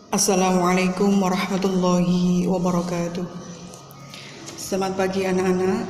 Assalamualaikum warahmatullahi wabarakatuh. Selamat pagi anak-anak.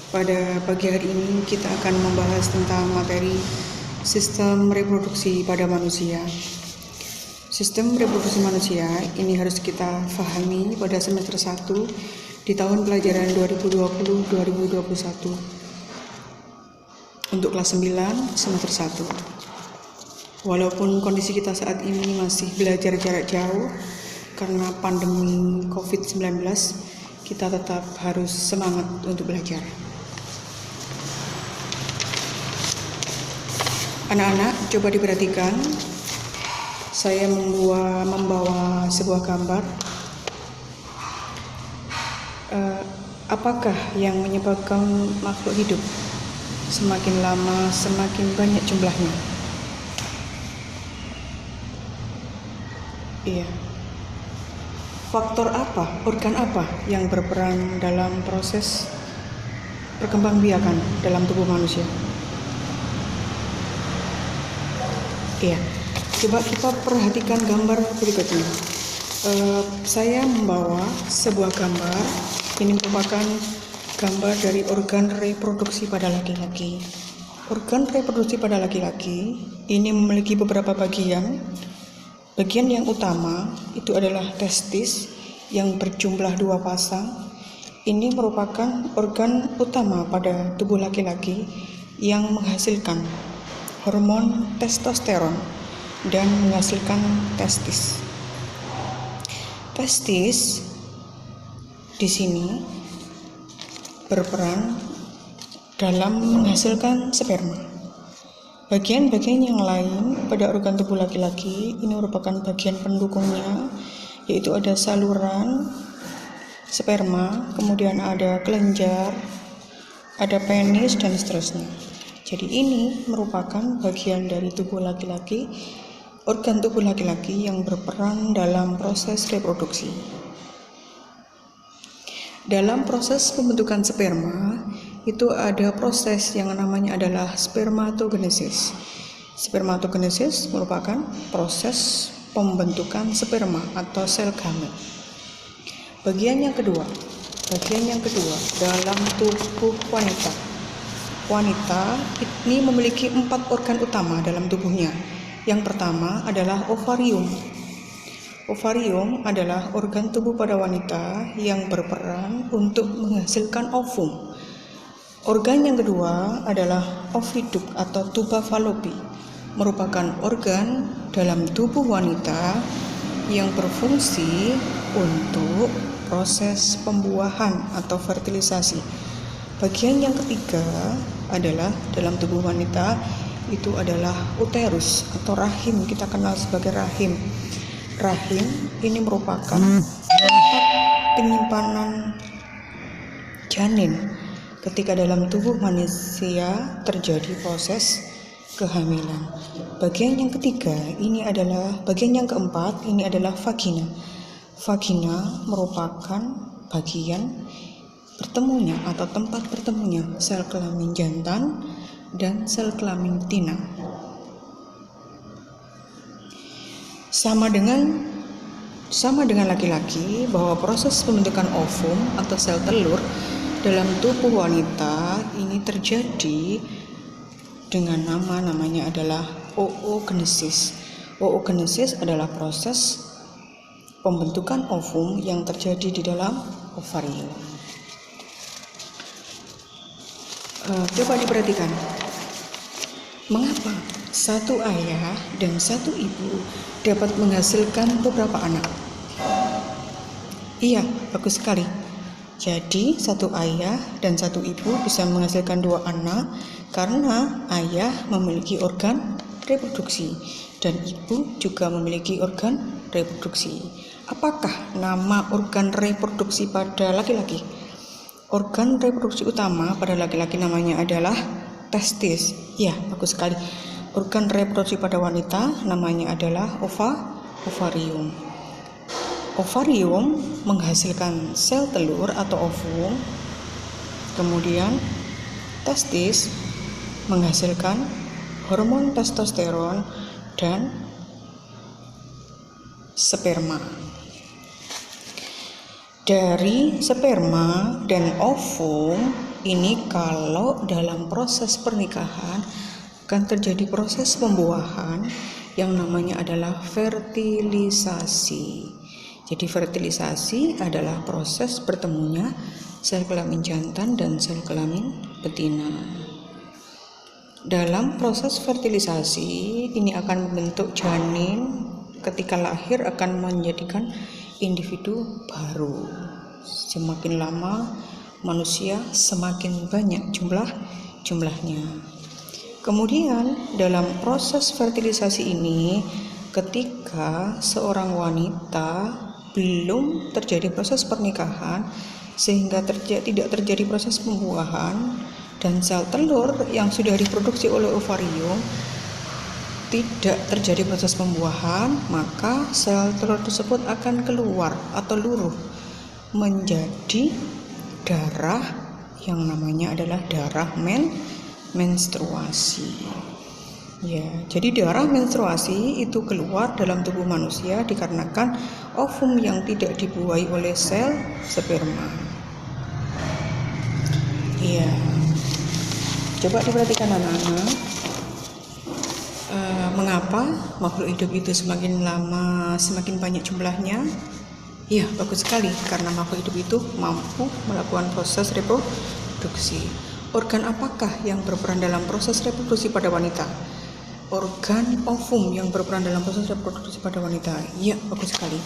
Pada pagi hari ini kita akan membahas tentang materi sistem reproduksi pada manusia. Sistem reproduksi manusia ini harus kita fahami pada semester 1 di tahun pelajaran 2020-2021 untuk kelas 9 semester 1. Walaupun kondisi kita saat ini masih belajar jarak jauh karena pandemi COVID-19, kita tetap harus semangat untuk belajar. Anak-anak, coba diperhatikan. Saya membawa sebuah gambar. Apakah yang menyebabkan makhluk hidup semakin lama semakin banyak jumlahnya? Iya. Faktor apa, organ apa yang berperan dalam proses perkembangbiakan dalam tubuh manusia? Iya. Coba kita perhatikan gambar berikutnya. Saya membawa sebuah gambar. Ini merupakan gambar dari organ reproduksi pada laki-laki. Organ reproduksi pada laki-laki ini memiliki beberapa bagian. Bagian yang utama itu adalah testis yang berjumlah 2 pasang. Ini merupakan organ utama pada tubuh laki-laki yang menghasilkan hormon testosteron dan menghasilkan testis. Testis di sini berperan dalam menghasilkan sperma. Bagian-bagian yang lain pada organ tubuh laki-laki ini merupakan bagian pendukungnya, yaitu ada saluran sperma, kemudian ada kelenjar, ada penis, dan seterusnya. Jadi ini merupakan bagian dari tubuh laki-laki, organ tubuh laki-laki yang berperan dalam proses reproduksi. Dalam proses pembentukan sperma, itu ada proses yang namanya adalah spermatogenesis. Spermatogenesis merupakan proses pembentukan sperma atau sel gamet. Bagian yang kedua dalam tubuh wanita. Wanita ini memiliki 4 organ utama dalam tubuhnya. Yang pertama adalah ovarium. Ovarium adalah organ tubuh pada wanita yang berperan untuk menghasilkan ovum. Organ yang kedua adalah oviduct atau tuba Fallopi, merupakan organ dalam tubuh wanita yang berfungsi untuk proses pembuahan atau fertilisasi. Bagian yang ketiga adalah dalam tubuh wanita itu adalah uterus atau rahim, kita kenal sebagai rahim. Rahim ini merupakan tempat penyimpanan janin ketika dalam tubuh manusia terjadi proses kehamilan. Bagian yang keempat ini adalah vagina. Vagina merupakan bagian bertemunya atau tempat bertemunya sel kelamin jantan dan sel kelamin betina. Sama dengan laki-laki bahwa proses pembentukan ovum atau sel telur dalam tubuh wanita ini terjadi dengan namanya adalah oogenesis. Oogenesis adalah proses pembentukan ovum yang terjadi di dalam ovarium. Coba diperhatikan, mengapa satu ayah dan satu ibu dapat menghasilkan beberapa anak? Iya, bagus sekali. Jadi satu ayah dan satu ibu bisa menghasilkan 2 anak karena ayah memiliki organ reproduksi dan ibu juga memiliki organ reproduksi. Apakah nama organ reproduksi pada laki-laki? Organ reproduksi utama pada laki-laki namanya adalah testis. Ya, bagus sekali. Organ reproduksi pada wanita namanya adalah ovarium. Ovarium menghasilkan sel telur atau ovum, kemudian testis menghasilkan hormon testosteron dan sperma. Dari sperma dan ovum ini kalau dalam proses pernikahan akan terjadi proses pembuahan yang namanya adalah fertilisasi. Jadi fertilisasi adalah proses bertemunya sel kelamin jantan dan sel kelamin betina. Dalam proses fertilisasi ini akan membentuk janin, ketika lahir akan menjadikan individu baru. Semakin lama manusia semakin banyak jumlahnya. Kemudian dalam proses fertilisasi ini, ketika seorang wanita belum terjadi proses pernikahan sehingga tidak terjadi proses pembuahan, dan sel telur yang sudah diproduksi oleh ovarium tidak terjadi proses pembuahan, maka sel telur tersebut akan keluar atau luruh menjadi darah yang namanya adalah darah menstruasi. Ya, jadi darah menstruasi itu keluar dalam tubuh manusia dikarenakan ovum yang tidak dibuahi oleh sel sperma. Ya, coba diperhatikan anak-anak. Mengapa makhluk hidup itu semakin lama semakin banyak jumlahnya? Ya, bagus sekali, karena makhluk hidup itu mampu melakukan proses reproduksi. Organ apakah yang berperan dalam proses reproduksi pada wanita? Organ ovum yang berperan dalam proses reproduksi pada wanita. Ya, bagus sekali.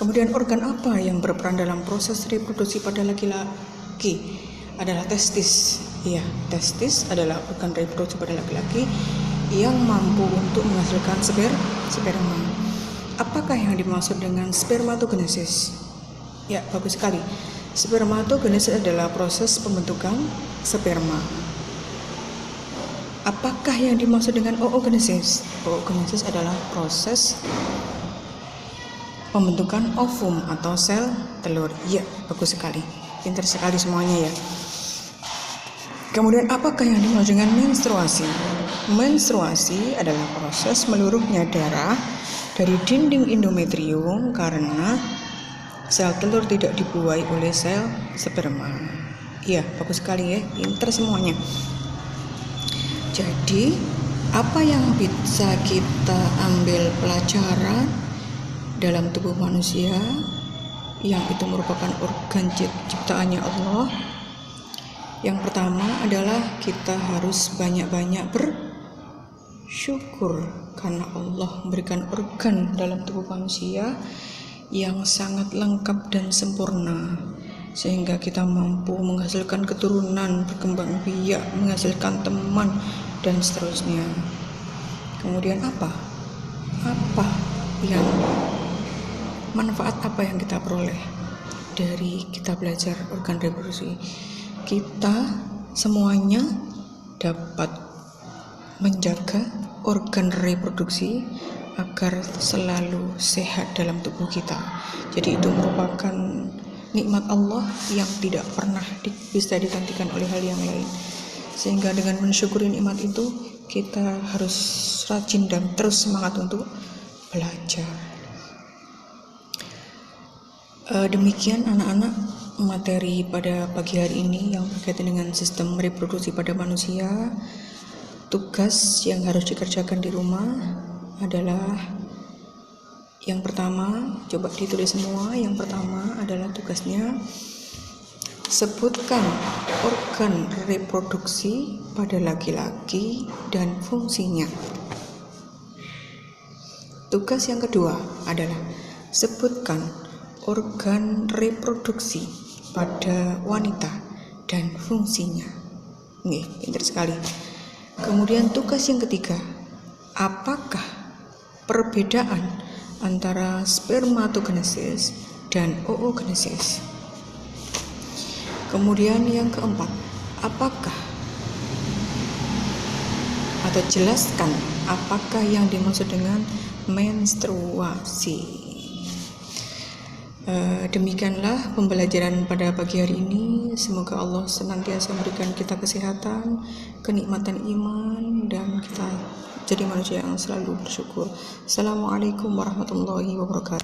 Kemudian organ apa yang berperan dalam proses reproduksi pada laki-laki? Adalah testis. Ya, testis adalah organ reproduksi pada laki-laki yang mampu untuk menghasilkan sperma. Apakah yang dimaksud dengan spermatogenesis? Ya, bagus sekali. Spermatogenesis adalah proses pembentukan sperma. Apakah yang dimaksud dengan oogenesis? Oogenesis adalah proses pembentukan ovum atau sel telur. Ya, bagus sekali. Pintar sekali semuanya ya. Kemudian apakah yang dimaksud dengan menstruasi? Menstruasi adalah proses meluruhnya darah dari dinding endometrium karena sel telur tidak dibuahi oleh sel sperma. Iya, bagus sekali ya, pintar semuanya. Jadi, apa yang bisa kita ambil pelajaran dalam tubuh manusia yang itu merupakan organ ciptaannya Allah? Yang pertama adalah kita harus banyak-banyak bersyukur karena Allah memberikan organ dalam tubuh manusia yang sangat lengkap dan sempurna, sehingga kita mampu menghasilkan keturunan, berkembang biak, menghasilkan teman, dan seterusnya. Kemudian manfaat apa yang kita peroleh dari kita belajar organ reproduksi? Kita semuanya dapat menjaga organ reproduksi agar selalu sehat dalam tubuh kita. Jadi itu merupakan nikmat Allah yang tidak pernah bisa digantikan oleh hal yang lain. Sehingga dengan mensyukuri nikmat itu, kita harus rajin dan terus semangat untuk belajar. Demikian anak-anak materi pada pagi hari ini yang berkaitan dengan sistem reproduksi pada manusia. Tugas yang harus dikerjakan di rumah adalah yang pertama, coba ditulis semua. Yang pertama adalah tugasnya sebutkan organ reproduksi pada laki-laki dan fungsinya. Tugas yang kedua adalah sebutkan organ reproduksi pada wanita dan fungsinya. Nih, pintar sekali. Kemudian tugas yang ketiga, apakah perbedaan antara spermatogenesis dan oogenesis? Kemudian yang keempat, atau jelaskan apakah yang dimaksud dengan menstruasi. Demikianlah pembelajaran pada pagi hari ini. Semoga Allah senantiasa memberikan kita kesehatan, kenikmatan iman, dan kita jadi manusia yang selalu bersyukur. Assalamualaikum warahmatullahi wabarakatuh.